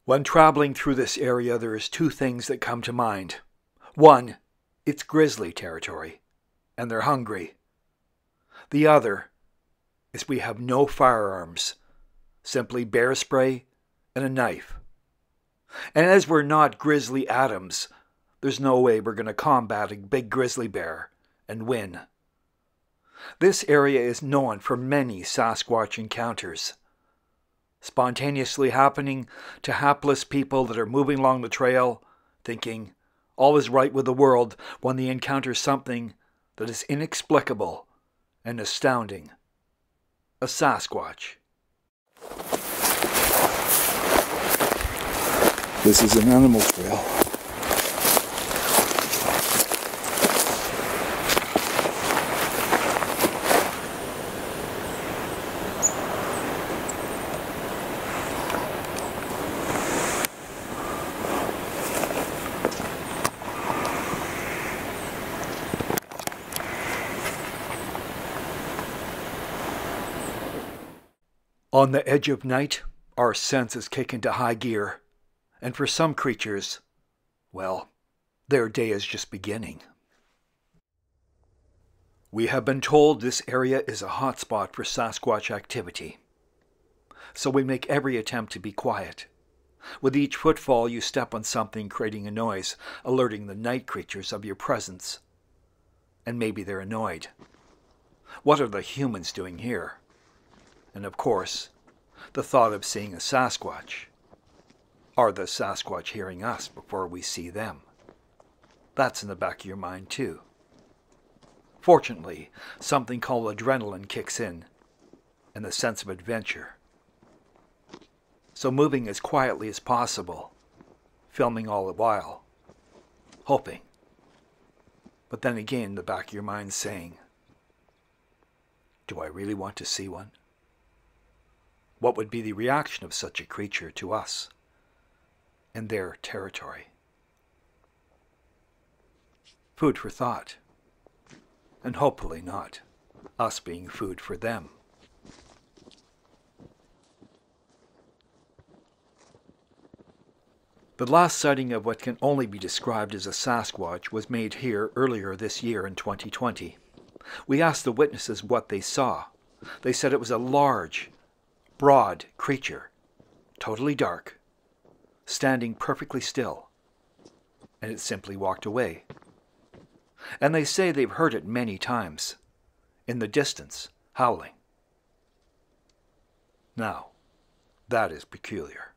When traveling through this area, there is two things that come to mind. One, it's grizzly territory, and they're hungry. The other is we have no firearms, simply bear spray and a knife. And as we're not grizzly Adams, there's no way we're going to combat a big grizzly bear and win. This area is known for many Sasquatch encounters, spontaneously happening to hapless people that are moving along the trail, thinking all is right with the world when they encounter something that is inexplicable and astounding. A Sasquatch. This is an animal trail. On the edge of night, our senses kick into high gear, and for some creatures, well, their day is just beginning. We have been told this area is a hotspot for Sasquatch activity, so we make every attempt to be quiet. With each footfall, you step on something creating a noise, alerting the night creatures of your presence. And maybe they're annoyed. What are the humans doing here? And of course, the thought of seeing a Sasquatch. Are the Sasquatch hearing us before we see them? That's in the back of your mind too. Fortunately, something called adrenaline kicks in, and the sense of adventure. So moving as quietly as possible, filming all the while, hoping. But then again, the back of your mind saying, do I really want to see one? What would be the reaction of such a creature to us in their territory? Food for thought, and hopefully not us being food for them. The last sighting of what can only be described as a Sasquatch was made here earlier this year in 2020. We asked the witnesses what they saw. They said it was a large, broad creature, totally dark, standing perfectly still, and it simply walked away. And they say they've heard it many times, in the distance, howling. Now, that is peculiar.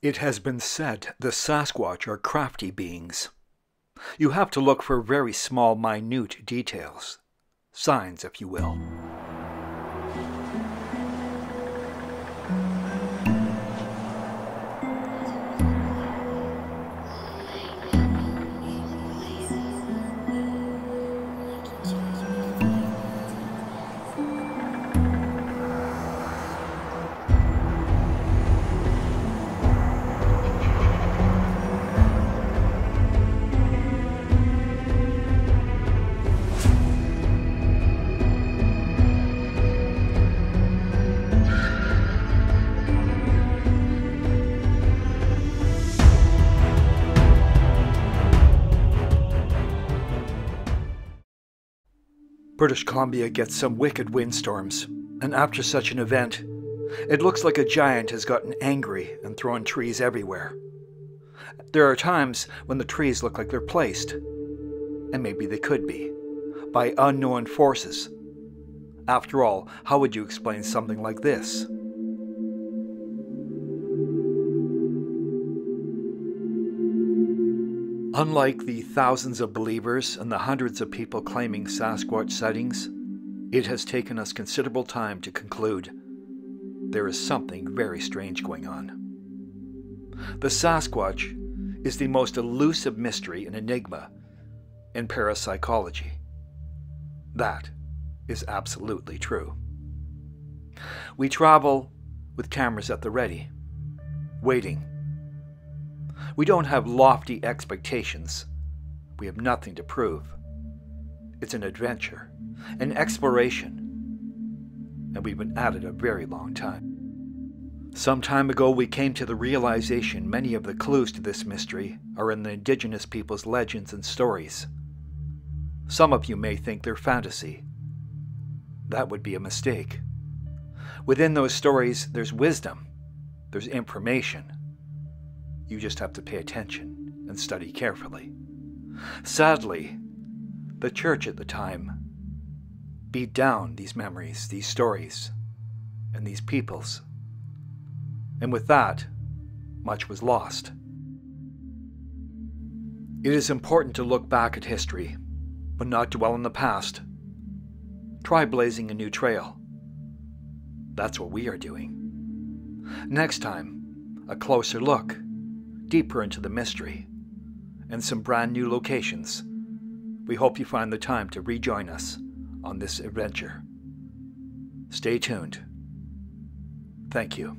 It has been said the Sasquatch are crafty beings. You have to look for very small, minute details, signs, if you will. British Columbia gets some wicked windstorms, and after such an event, it looks like a giant has gotten angry and thrown trees everywhere. There are times when the trees look like they're placed, and maybe they could be, by unknown forces. After all, how would you explain something like this? Unlike the thousands of believers and the hundreds of people claiming Sasquatch sightings, it has taken us considerable time to conclude there is something very strange going on. The Sasquatch is the most elusive mystery and enigma in parapsychology. That is absolutely true. We travel with cameras at the ready, waiting. We don't have lofty expectations. We have nothing to prove. It's an adventure, an exploration, and we've been at it a very long time. Some time ago, we came to the realization many of the clues to this mystery are in the indigenous people's legends and stories. Some of you may think they're fantasy. That would be a mistake. Within those stories, there's wisdom, there's information. You just have to pay attention and study carefully. Sadly, the church at the time beat down these memories, these stories, and these peoples. And with that, much was lost. It is important to look back at history, but not dwell in the past. Try blazing a new trail. That's what we are doing. Next time, a closer look, deeper into the mystery, and some brand new locations. We hope you find the time to rejoin us on this adventure. Stay tuned. Thank you.